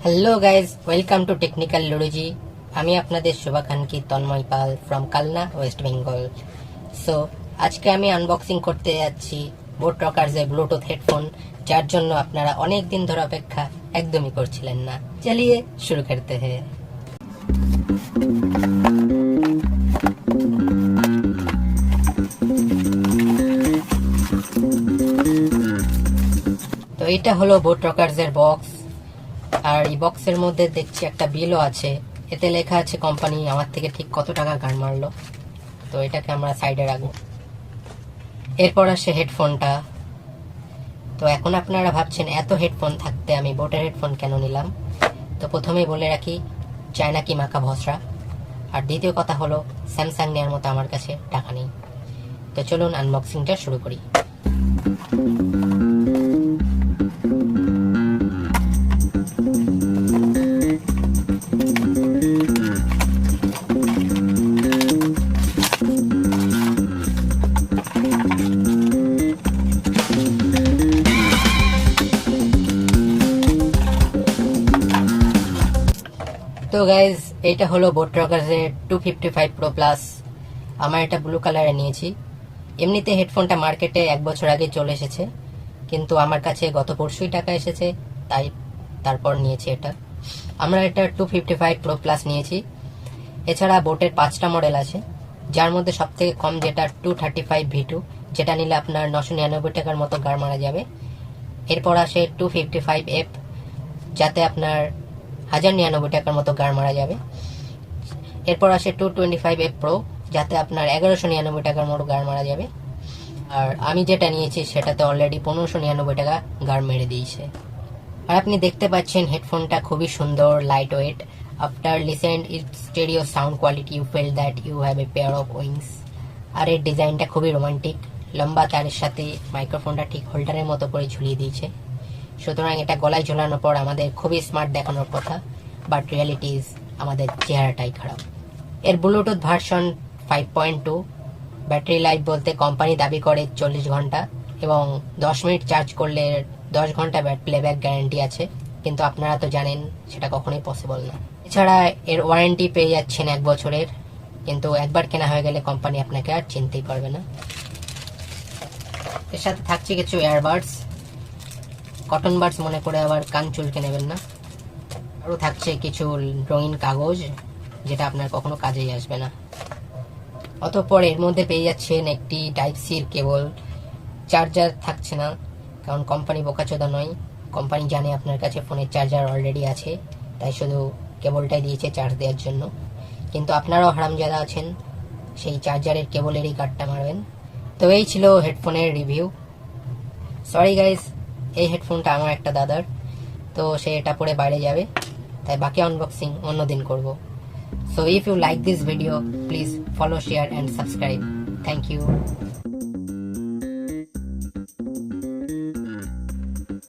Hello guys, welcome to technical লুরুজি। আমি আপনাদের শুভাকাঙ্ক্ষী Tanmoy Pal from Kalna, West Bengal. So আজকে আমি আনবক্সিং করতে যাচ্ছি বোট রকার্সের ব্লুটুথ হেডফোন, যার জন্য আপনারা অনেক দিন ধরে অপেক্ষা একদমই করছিলেন না। চলিয়ে শুরু করতে हैं। তো এটা হলো বোট রকার্সের বক্স, আর এই বক্সের মধ্যে দেখছি একটা বিলও আছে। এতে লেখা আছে কোম্পানি আমার থেকে ঠিক কত টাকা গান মারলো। তো এটাকে আমরা সাইডে রাখবো। এরপর আসে হেডফোনটা। তো এখন আপনারা ভাবছেন এত হেডফোন থাকতে আমি বোটের হেডফোন কেন নিলাম। তো প্রথমেই বলে রাখি, চায়না কি মাকা ভসরা। আর দ্বিতীয় কথা হলো, স্যামসাং নেওয়ার মতো আমার কাছে টাকা নেই। তো চলুন আনবক্সিংটা শুরু করি। তো গাইজ, এটা হলো বোট রকার্সের 255 প্রো প্লাস। আমার এটা ব্লু কালারে নিয়েছি। এমনিতে হেডফোনটা মার্কেটে 1 বছর আগে চলে এসেছে, কিন্তু আমার কাছে গত পরশুই টাকা এসেছে, তাই তারপর নিয়েছি এটা। আমরা এটা 255 প্রো প্লাস নিয়েছি। এছাড়া বোটের 5টা মডেল আছে, যার মধ্যে সবথেকে কম যেটা 235 V2, যেটা নিলে আপনার 999 টাকার মতো গাড় মারা যাবে। এরপর আসে 255F, যাতে আপনার 1099 টাকার মতো গাড় মারা যাবে। এরপর আসে 225F প্রো, যাতে আপনার 1199 টাকার মতো গাড় মারা যাবে। আর আমি যেটা নিয়েছি সেটাতে অলরেডি 1599 টাকা গাড় মেরে দিয়েছে। আর আপনি দেখতে পাচ্ছেন হেডফোনটা খুবই সুন্দর, light weight. After listen its stereo sound quality, you feel that you have a pair of wings. আর এর ডিজাইনটা খুবই রোমান্টিক। লম্বা তারের সাথে মাইক্রোফোনটা ঠিক হোল্ডারের মতো করে ঝুলিয়ে দিয়েছে। সুতরাং এটা গলায় ঝোলানোর পর আমাদের খুবই স্মার্ট দেখানোর কথা, বাট রিয়ালিটি ইজ আমাদের চেহারাটাই খারাপ। এর ব্লুটুথ ভার্সন 5.2। ব্যাটারি লাইফ বলতে কোম্পানি দাবি করে 40 ঘন্টা, এবং 10 মিনিট চার্জ করলে 10 ঘন্টা প্লেব্যাক গ্যারান্টি আছে, কিন্তু আপনারা তো জানেন সেটা কখনোই পসিবল না। এছাড়া এর ওয়ারেন্টি পেয়ে যাচ্ছেন 1 বছরের, কিন্তু একবার কেনা হয়ে গেলে কোম্পানি আপনাকে আর চিনতেই পারবে না। এর সাথে থাকছে কিছু এয়ারবাডস, কটন বাডস মনে করে আবার কান চুলকে নেবেন না। আরও থাকছে কিছু রঙিন কাগজ, যেটা আপনার কখনো কাজেই আসবে না। অতঃপর এর মধ্যে পেয়ে যাচ্ছেন একটি টাইপ সির কেবল। চার্জার থাকছে না, কারণ কোম্পানি বোকাচোদা নয়। কোম্পানি জানে আপনার কাছে ফোনের চার্জার অলরেডি আছে, তাই শুধু কেবলটাই দিয়েছে চার্জ দেওয়ার জন্য। কিন্তু আপনারাও হারামজাদা আছেন, সেই চার্জারের কেবলেরই কাটটা মারবেন। তো এই ছিল হেডফোনের রিভিউ। সরি গাইস, এই হেডফোনটা আমার একটা দাদার, তো সে এটা পরে বাইরে যাবে, তাই বাকি আনবক্সিং অন্যদিন করব। So if you like this video, please follow, share and subscribe. Thank you.